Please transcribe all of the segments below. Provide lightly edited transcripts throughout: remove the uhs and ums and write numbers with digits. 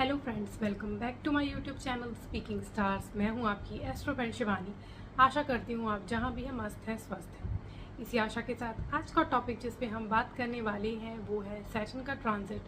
Hello friends, welcome back to my YouTube channel speaking stars. मैं हूं आपकी astro friend Shivani. आशा करती हूं आप जहां भी हैं मस्त हैं, स्वस्थ हैं। इसी आशा के साथ आज का टॉपिक जिस पे हम बात करने वाले हैं वो है सैटर्न का ट्रांजिट,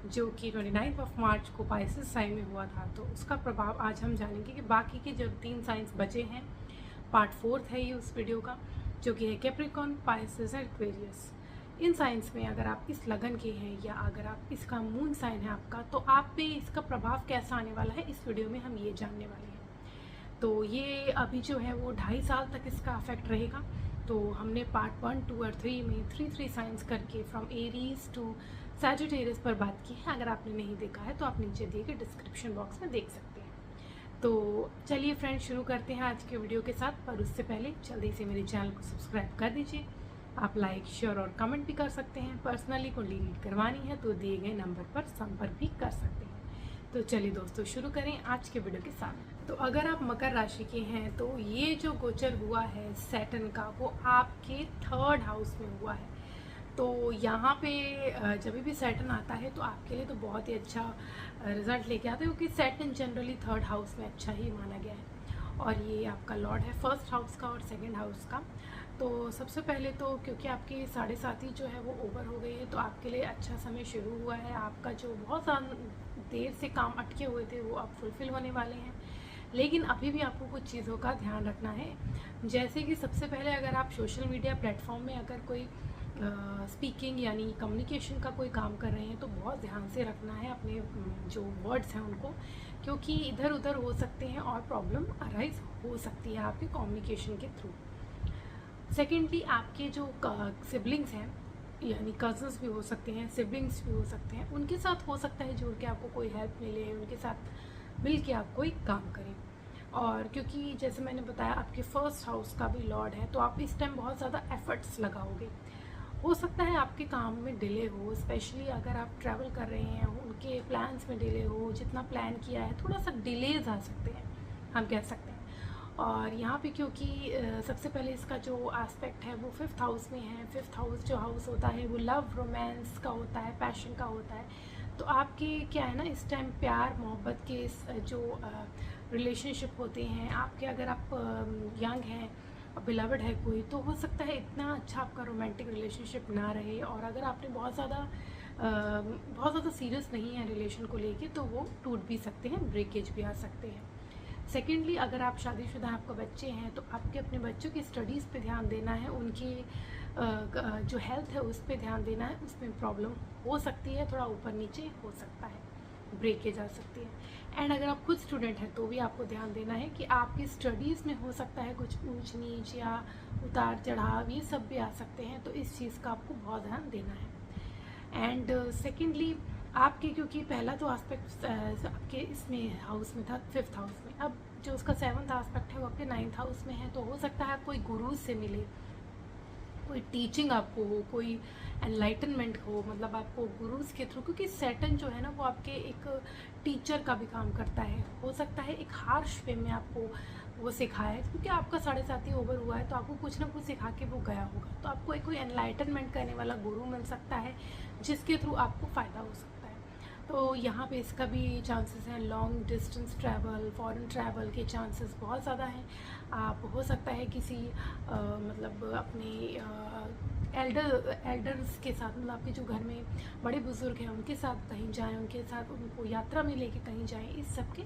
जो कि 29 मार्च को पाइसेस साइन में हुआ था। तो उसका प्रभाव आज हम जानेंगे कि बाकी के जो 3 साइंस बचे हैं, पार्ट 4 है ये उस वीडियो का, जो कि है Capricorn, Pisces and Aquarius. In science में अगर आप इस लगन के हैं या अगर आप इसका मून साइन है आपका, तो आप पे इसका प्रभाव कैसा आने वाला है इस वीडियो में हम ये जानने वाले हैं। तो ये अभी जो है वो 2.5 साल तक इसका अफेक्ट रहेगा। तो हमने पार्ट 1, 2 और 3 में 3 साइंस करके फ्रॉम एरीज टू सैजिटेरियस पर बात की है। अगर आपने नहीं देखा है तो आप नीचे दिए गए डिस्क्रिप्शन बॉक्स में देख सकते हैं। तो चलिए फ्रेंड्स, शुरू करते हैं आज के वीडियो के साथ। पर उससे पहले जल्दी से मेरे चैनल को सब्सक्राइब कर दीजिए। आप लाइक, शेयर और कमेंट भी कर सकते हैं। पर्सनली कुंडली रीड करवानी है तो दिए गए नंबर पर संपर्क भी कर सकते हैं। तो चलिए दोस्तों, शुरू करें आज के वीडियो के साथ। तो अगर आप मकर राशि के हैं तो ये जो गोचर हुआ है सैटर्न का, वो आपके 3rd हाउस में हुआ है। तो यहाँ पे जब भी सैटर्न आता है तो आपके लिए तो बहुत ही अच्छा रिजल्ट लेके आता है, क्योंकि सैटर्न जनरली 3rd हाउस में अच्छा ही माना गया है। और ये आपका लॉर्ड है 1st हाउस का और 2nd हाउस का। तो सबसे पहले तो क्योंकि आपकी 7.5 जो है वो ओवर हो गई है, तो आपके लिए अच्छा समय शुरू हुआ है। आपका जो बहुत देर से काम अटके हुए थे वो अब फुलफिल होने वाले हैं। लेकिन अभी भी आपको कुछ चीज़ों का ध्यान रखना है। जैसे कि सबसे पहले अगर आप सोशल मीडिया प्लेटफॉर्म में अगर कोई स्पीकिंग यानी कम्युनिकेशन का कोई काम कर रहे हैं तो बहुत ध्यान से रखना है अपने जो वर्ड्स हैं उनको, क्योंकि इधर उधर हो सकते हैं और प्रॉब्लम अराइज हो सकती है आपके कम्युनिकेशन के थ्रू। सेकेंडली, आपके जो सिबलिंग्स हैं यानी कजन्स भी हो सकते हैं, सिबलिंग्स भी हो सकते हैं, उनके साथ हो सकता है जुड़ के आपको कोई हेल्प मिले, उनके साथ मिल के आप कोई काम करें। और क्योंकि जैसे मैंने बताया आपके 1st हाउस का भी लॉर्ड है, तो आप इस टाइम बहुत ज़्यादा एफर्ट्स लगाओगे। हो सकता है आपके काम में डिले हो, स्पेशली अगर आप ट्रैवल कर रहे हैं, उनके प्लान्स में डिले हो, जितना प्लान किया है थोड़ा सा डिलेज आ सकते हैं, हम कह सकते हैं। और यहाँ पे क्योंकि सबसे पहले इसका जो एस्पेक्ट है वो 5th हाउस में है। 5th हाउस जो हाउस होता है वो लव, रोमांस का होता है, पैशन का होता है। तो आपके क्या है ना, इस टाइम प्यार मोहब्बत के जो रिलेशनशिप होते हैं आपके, अगर आप यंग हैं, बिलवड है कोई, तो हो सकता है इतना अच्छा आपका रोमांटिक रिलेशनशिप ना रहे। और अगर आपने बहुत ज़्यादा सीरियस नहीं है रिलेशन को लेके, तो वो टूट भी सकते हैं, ब्रेकेज भी आ सकते हैं। सेकेंडली, अगर आप शादीशुदा हैं, आपके बच्चे हैं, तो आपके अपने बच्चों की स्टडीज़ पे ध्यान देना है, उनकी जो हेल्थ है उस पे ध्यान देना है। उसमें प्रॉब्लम हो सकती है, थोड़ा ऊपर नीचे हो सकता है, ब्रेकेज आ सकती है। एंड अगर आप खुद स्टूडेंट हैं तो भी आपको ध्यान देना है कि आपकी स्टडीज़ में हो सकता है कुछ ऊंच नीच या उतार चढ़ाव, ये सब भी आ सकते हैं। तो इस चीज़ का आपको बहुत ध्यान देना है। एंड सेकेंडली, आपके क्योंकि पहला तो एस्पेक्ट आपके इसमें हाउस में था 5th हाउस में, अब जो उसका 7th एस्पेक्ट है वो आपके 9th हाउस में है। तो हो सकता है आप कोई गुरु से मिले, कोई टीचिंग आपको हो, कोई एनलाइटनमेंट हो, मतलब आपको गुरुज के थ्रू, क्योंकि सैटर्न जो है ना वो आपके एक टीचर का भी काम करता है। हो सकता है एक हार्श वे में आपको वो सिखाए, क्योंकि आपका 7.5 ओवर हुआ है तो आपको कुछ ना कुछ सिखा के वो गया होगा। तो आपको एक कोई एनलाइटनमेंट करने वाला गुरु मिल सकता है जिसके थ्रू आपको फ़ायदा हो सकता है। तो यहाँ पे इसका भी चांसेस हैं, long distance travel, foreign travel के चांसेस बहुत ज़्यादा हैं। आप हो सकता है किसी मतलब अपने एल्डर्स के साथ, मतलब आपके जो घर में बड़े बुजुर्ग हैं उनके साथ कहीं जाएं, उनके साथ उनको यात्रा में लेके कहीं जाएं, इस सब के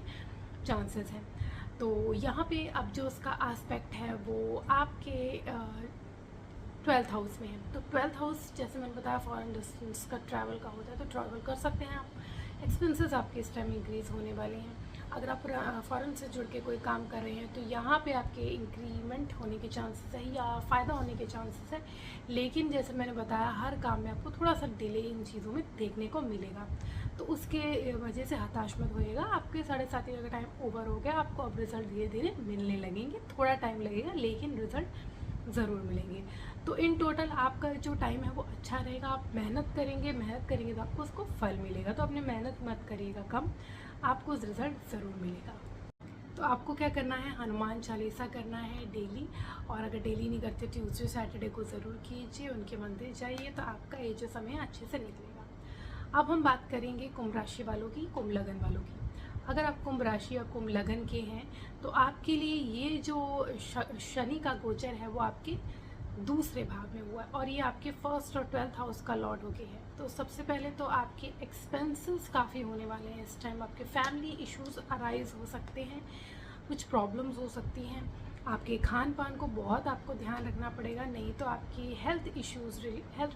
चांसेस हैं। तो यहाँ पे अब जो उसका एस्पेक्ट है वो आपके 12th हाउस में है। तो 12th हाउस जैसे मैंने बताया फॉरेन डिस्टेंस का, ट्रैवल का होता है, तो ट्रैवल कर सकते हैं आप। एक्सपेंसेस आपके इस टाइम इंक्रीज़ होने वाले हैं। अगर आप फॉरेन से जुड़ के कोई काम कर रहे हैं तो यहाँ पे आपके इंक्रीमेंट होने के चांसेस है या फ़ायदा होने के चांसेस है। लेकिन जैसे मैंने बताया हर काम में आपको थोड़ा सा डिले इन चीज़ों में देखने को मिलेगा, तो उसके वजह से हताश मत होइएगा। आपके 7.5 का टाइम ओवर हो गया, आपको अब रिज़ल्ट धीरे धीरे मिलने लगेंगे, थोड़ा टाइम लगेगा लेकिन रिज़ल्ट ज़रूर मिलेंगे। तो इन टोटल आपका जो टाइम है वो अच्छा रहेगा। आप मेहनत करेंगे तो आपको उसको फल मिलेगा। तो अपनी मेहनत मत करिएगा कम, आपको रिज़ल्ट ज़रूर मिलेगा। तो आपको क्या करना है, हनुमान चालीसा करना है डेली। और अगर डेली नहीं करते, ट्यूसडे सैटरडे को ज़रूर कीजिए, उनके मंदिर जाइए, तो आपका ये जो समय अच्छे से निकलेगा। अब हम बात करेंगे कुंभ राशि वालों की, कुंभ लगन वालों की। अगर आप कुंभ राशि या कुंभ लगन के हैं तो आपके लिए ये जो शनि का गोचर है वो आपके दूसरे भाव में हुआ है और ये आपके फर्स्ट और 12th हाउस का लॉर्ड हो गए हैं। तो सबसे पहले तो आपके एक्सपेंसेस काफ़ी होने वाले हैं इस टाइम। आपके फैमिली इश्यूज अराइज हो सकते हैं, कुछ प्रॉब्लम्स हो सकती हैं। आपके खान पान को बहुत आपको ध्यान रखना पड़ेगा, नहीं तो आपकी हेल्थ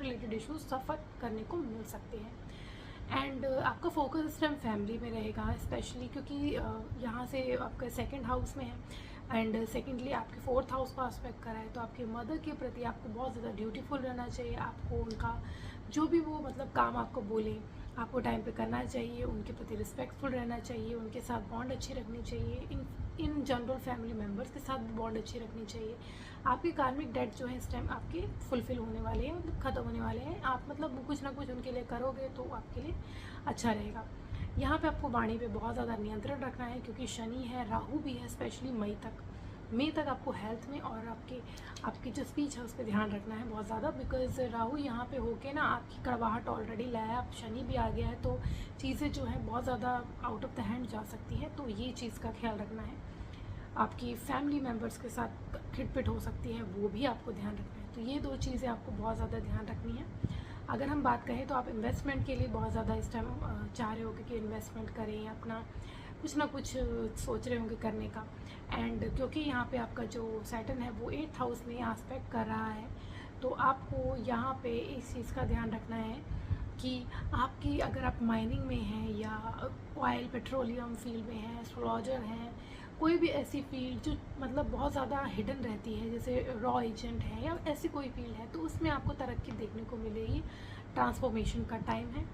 रिलेटेड इश्यूज सफ़र करने को मिल सकते हैं। एंड आपका फोकस इस टाइम फैमिली में रहेगा स्पेशली, क्योंकि यहाँ से आपका सेकंड हाउस में है एंड सेकेंडली आपके 4th हाउस को एस्पेक्ट करा है। तो आपके मदर के प्रति आपको बहुत ज़्यादा ड्यूटीफुल रहना चाहिए। आपको उनका जो भी वो मतलब काम आपको बोले आपको टाइम पे करना चाहिए, उनके प्रति रिस्पेक्टफुल रहना चाहिए, उनके साथ बॉन्ड अच्छी रखनी चाहिए। इन जनरल फैमिली मेम्बर्स के साथ भी बॉन्ड अच्छी रखनी चाहिए। आपके कार्मिक डेट जो है इस टाइम आपके फुलफिल होने वाले हैं, मतलब ख़त्म होने वाले हैं। आप मतलब कुछ ना कुछ उनके लिए करोगे तो आपके लिए अच्छा रहेगा। यहाँ पे आपको वाणी पे बहुत ज़्यादा नियंत्रण रखना है, क्योंकि शनि है, राहु भी है। स्पेशली मई तक आपको हेल्थ में और आपकी जो स्पीच है उस पर ध्यान रखना है बहुत ज़्यादा, बिकॉज राहु यहाँ पे होके ना आपकी कड़वाहट ऑलरेडी लाया, अब शनि भी आ गया है तो चीज़ें जो है बहुत ज़्यादा आउट ऑफ द हैंड जा सकती हैं। तो ये चीज़ का ख्याल रखना है। आपकी फैमिली मेम्बर्स के साथ खिटपिट हो सकती है, वो भी आपको ध्यान रखना है। तो ये 2 चीज़ें आपको बहुत ज़्यादा ध्यान रखनी है। अगर हम बात करें तो आप इन्वेस्टमेंट के लिए बहुत ज़्यादा इस टाइम चाह रहे होगे कि इन्वेस्टमेंट करें, अपना कुछ ना कुछ सोच रहे होंगे करने का। एंड क्योंकि यहाँ पे आपका जो सैटर्न है वो 8th हाउस में एस्पेक्ट कर रहा है, तो आपको यहाँ पे इस चीज़ का ध्यान रखना है कि आपकी अगर आप माइनिंग में हैं या ऑयल पेट्रोलियम फील्ड में हैं, एस्ट्रोलॉजर हैं, कोई भी ऐसी फील्ड जो मतलब बहुत ज़्यादा हिडन रहती है, जैसे रॉ एजेंट है या ऐसी कोई फील्ड है, तो उसमें आपको तरक्की देखने को मिलेगी। ट्रांसफॉर्मेशन का टाइम है।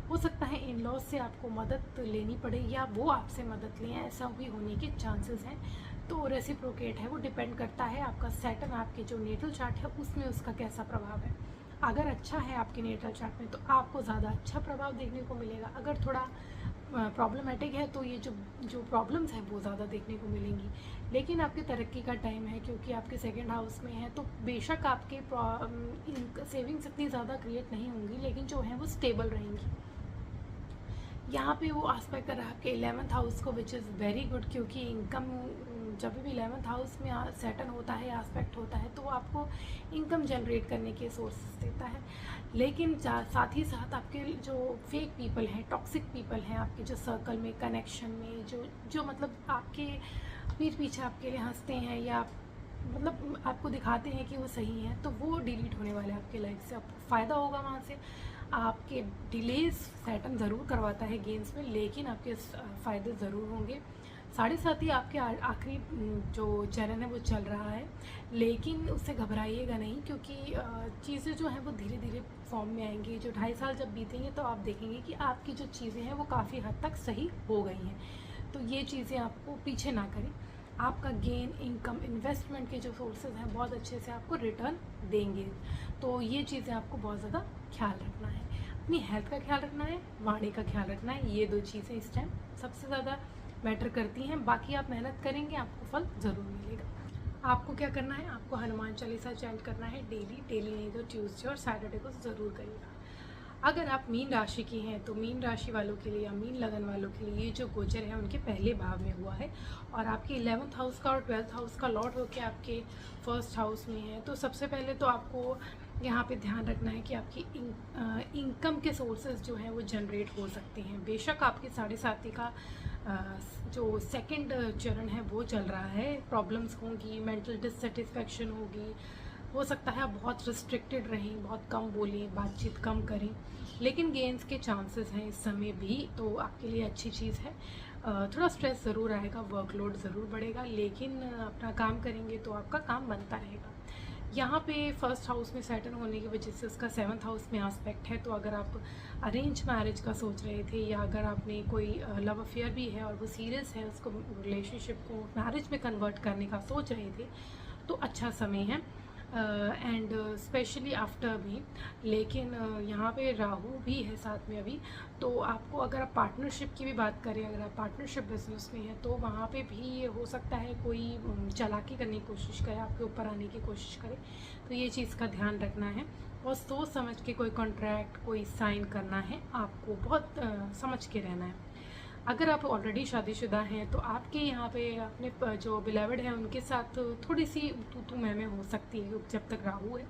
हो सकता है इन लॉज से आपको मदद लेनी पड़े या वो आपसे मदद लें, ऐसा भी होने के चांसेस हैं। तो रेसिप्रोकेट है, वो डिपेंड करता है आपका सैटर्न आपके जो नेटल चार्ट है उसमें उसका कैसा प्रभाव है। अगर अच्छा है आपके नेटल चार्ट में तो आपको ज़्यादा अच्छा प्रभाव देखने को मिलेगा। अगर थोड़ा प्रॉब्लमेटिक है तो ये जो प्रॉब्लम्स हैं वो ज़्यादा देखने को मिलेंगी। लेकिन आपके तरक्की का टाइम है, क्योंकि आपके सेकंड हाउस में है, तो बेशक आपके सेविंग्स इतनी ज़्यादा क्रिएट नहीं होंगी, लेकिन जो है वो स्टेबल रहेंगी। यहाँ पे वो आस्पेक्ट कर रहा है आपके 11th हाउस को, विच इज़ वेरी गुड, क्योंकि इनकम जब भी 11th हाउस में सैटर्न होता है, एस्पेक्ट होता है, तो वो आपको इनकम जनरेट करने के सोर्सेस देता है। लेकिन साथ ही साथ आपके जो फेक पीपल हैं, टॉक्सिक पीपल हैं आपके जो सर्कल में, कनेक्शन में, जो मतलब आपके पीठ पीछे आपके लिए हंसते हैं या मतलब आपको दिखाते हैं कि वो सही हैं, तो वो डिलीट होने वाले हैं आपके लाइफ से। आपको फ़ायदा होगा वहाँ से। आपके डिलेज सैटर्न ज़रूर करवाता है गेम्स में, लेकिन आपके फ़ायदे ज़रूर होंगे। 7.5 ही आपके आखिरी जो चरण है वो चल रहा है, लेकिन उससे घबराइएगा नहीं, क्योंकि चीज़ें जो हैं वो धीरे धीरे फॉर्म में आएंगी। जो 2.5 साल जब बीतेंगे तो आप देखेंगे कि आपकी जो चीज़ें हैं वो काफ़ी हद तक सही हो गई हैं। तो ये चीज़ें आपको पीछे ना करें। आपका गेन, इनकम, इन्वेस्टमेंट के जो सोर्सेज हैं बहुत अच्छे से आपको रिटर्न देंगे। तो ये चीज़ें आपको बहुत ज़्यादा ख्याल रखना है। अपनी हेल्थ का ख्याल रखना है, वाणी का ख्याल रखना है। ये 2 चीज़ें इस टाइम सबसे ज़्यादा मैटर करती हैं। बाकी आप मेहनत करेंगे, आपको फल ज़रूर मिलेगा। आपको क्या करना है, आपको हनुमान चालीसा चैंट करना है डेली नहीं तो ट्यूसडे और सैटरडे को ज़रूर करिएगा। अगर आप मीन राशि की हैं तो मीन राशि वालों के लिए या मीन लगन वालों के लिए ये जो गोचर है उनके पहले भाव में हुआ है और आपके 11th हाउस का और 12th हाउस का लॉर्ड होकर आपके फर्स्ट हाउस में है। तो सबसे पहले तो आपको यहाँ पे ध्यान रखना है कि आपकी इनकम के सोर्सेज जो हैं वो जनरेट हो सकते हैं। बेशक आपके 7.5 का जो सेकंड चरण है वो चल रहा है, प्रॉब्लम्स होंगी, मेंटल डिससेटिस्फैक्शन होगी, हो सकता है आप बहुत रिस्ट्रिक्टेड रहें, बहुत कम बोलें, बातचीत कम करें, लेकिन गेंस के चांसेस हैं इस समय भी, तो आपके लिए अच्छी चीज़ है। थोड़ा स्ट्रेस ज़रूर आएगा, वर्कलोड ज़रूर बढ़ेगा, लेकिन अपना काम करेंगे तो आपका काम बनता रहेगा। यहाँ पे फर्स्ट हाउस में सैटर्न होने की वजह से उसका 7th हाउस में एस्पेक्ट है। तो अगर आप अरेंज मैरिज का सोच रहे थे या अगर आपने कोई लव अफेयर भी है और वो सीरियस है, उसको रिलेशनशिप को मैरिज में कन्वर्ट करने का सोच रहे थे, तो अच्छा समय है एंड स्पेशली आफ्टर भी। लेकिन यहाँ पे राहु भी है साथ में अभी, तो आपको अगर आप पार्टनरशिप की भी बात करें, अगर आप पार्टनरशिप बिजनेस में हैं तो वहाँ पे भी हो सकता है कोई चालाकी करने की कोशिश करे, आपके ऊपर आने की कोशिश करे। तो ये चीज़ का ध्यान रखना है और सोच समझ के कोई कॉन्ट्रैक्ट, कोई साइन करना है, आपको बहुत समझ के रहना है। अगर आप ऑलरेडी शादीशुदा हैं तो आपके यहाँ पे अपने जो बिलेवड हैं उनके साथ थोड़ी सी तू मैं हो सकती है जब तक राहु है।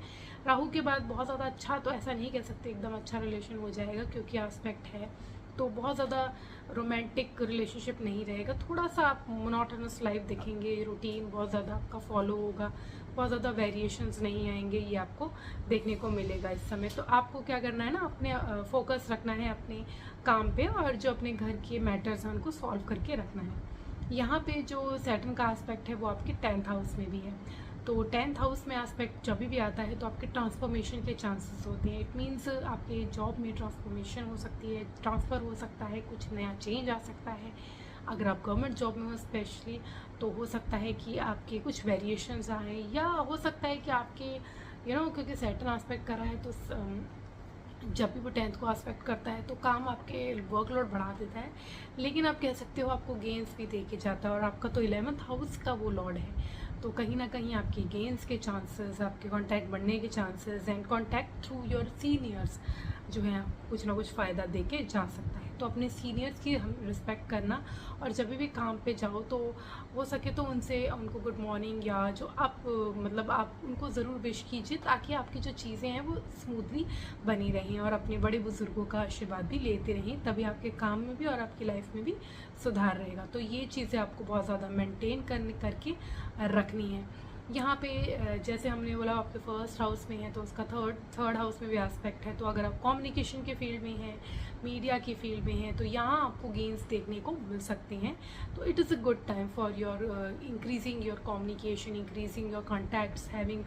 राहु के बाद बहुत ज़्यादा अच्छा तो ऐसा नहीं कह सकते एकदम अच्छा रिलेशन हो जाएगा, क्योंकि एस्पेक्ट है तो बहुत ज़्यादा रोमांटिक रिलेशनशिप नहीं रहेगा। थोड़ा सा आप मोनोटोनस लाइफ देखेंगे, रूटीन बहुत ज़्यादा आपका फॉलो होगा, बहुत ज़्यादा वेरिएशंस नहीं आएंगे, ये आपको देखने को मिलेगा इस समय। तो आपको क्या करना है ना, अपने फोकस रखना है अपने काम पे, और जो अपने घर के मैटर्स हैं उनको सॉल्व करके रखना है। यहाँ पे जो सैटर्न का एस्पेक्ट है वो आपके 10th हाउस में भी है। तो 10th हाउस में एस्पेक्ट जब भी आता है तो आपके ट्रांसफॉर्मेशन के चांसेस होते हैं। इट मीन्स आपके जॉब में ट्रांसफॉर्मेशन हो सकती है, ट्रांसफ़र हो सकता है, कुछ नया चेंज आ सकता है। अगर आप गवर्नमेंट जॉब में हो स्पेशली तो हो सकता है कि आपके कुछ वेरिएशंस आए, या हो सकता है कि आपके क्योंकि सैटर्न एस्पेक्ट कर रहा है तो जब भी वो 10th को एस्पेक्ट करता है तो काम आपके वर्कलोड बढ़ा देता है, लेकिन आप कह सकते हो आपको गेंस भी दे के जाता है। और आपका तो 11th हाउस का वो लॉर्ड है, तो कहीं ना कहीं आपके गेंस के चांसेस, आपके कांटेक्ट बढ़ने के chances and contact through your seniors जो है कुछ ना कुछ फ़ायदा दे के जा सकता है। तो अपने सीनियर्स की हम रिस्पेक्ट करना, और जब भी काम पे जाओ तो हो सके तो उनको गुड मॉर्निंग या जो आप मतलब आप उनको ज़रूर विश कीजिए, ताकि आपकी जो चीज़ें हैं वो स्मूथली बनी रहें, और अपने बड़े बुज़ुर्गों का आशीर्वाद भी लेते रहें, तभी आपके काम में भी और आपकी लाइफ में भी सुधार रहेगा। तो ये चीज़ें आपको बहुत ज़्यादा मेंटेन करके रखनी है। यहाँ पे जैसे हमने बोला आपके फर्स्ट हाउस में है तो उसका थर्ड हाउस में भी एस्पेक्ट है। तो अगर आप कम्युनिकेशन के फील्ड में हैं, मीडिया की फील्ड में हैं, तो यहाँ आपको गेंस देखने को मिल सकते हैं। तो it is a good time for your increasing your communication, increasing your contacts, having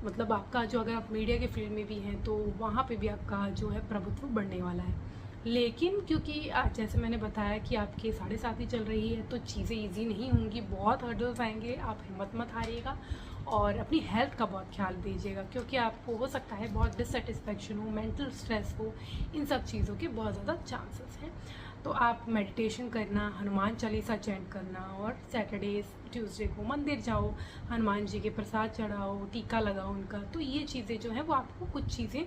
मतलब आपका जो, अगर आप मीडिया के फील्ड में भी हैं तो वहाँ पे भी आपका जो है प्रभुत्व बढ़ने वाला है। लेकिन क्योंकि जैसे मैंने बताया कि आपकी 7.5 चल रही है तो चीज़ें इजी नहीं होंगी, बहुत हर्डल्स आएंगे। आप हिम्मत मत हारिएगा और अपनी हेल्थ का बहुत ख्याल दीजिएगा, क्योंकि आपको हो सकता है बहुत डिससेटिस्फेक्शन हो, मेंटल स्ट्रेस हो, इन सब चीज़ों के बहुत ज़्यादा चांसेस हैं। तो आप मेडिटेशन करना, हनुमान चालीसा चैंट करना, और सैटरडे ट्यूसडे को मंदिर जाओ, हनुमान जी के प्रसाद चढ़ाओ, टीका लगाओ उनका। तो ये चीज़ें जो हैं वो आपको कुछ चीज़ें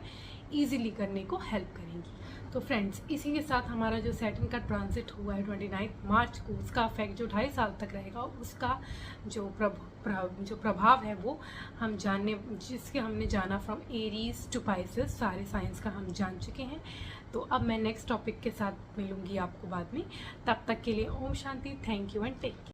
ईजिली करने को हेल्प करेंगी। तो फ्रेंड्स, इसी के साथ हमारा जो सैटर्न का ट्रांजिट हुआ है 29 मार्च को, उसका इफेक्ट जो 2.5 साल तक रहेगा, उसका जो प्रभाव है वो हम जिसके हमने जाना फ्रॉम एरीज टू पाइसेस, सारे साइंस का हम जान चुके हैं। तो अब मैं नेक्स्ट टॉपिक के साथ मिलूंगी आपको बाद में। तब तक के लिए ओम शांति, thank you and take care.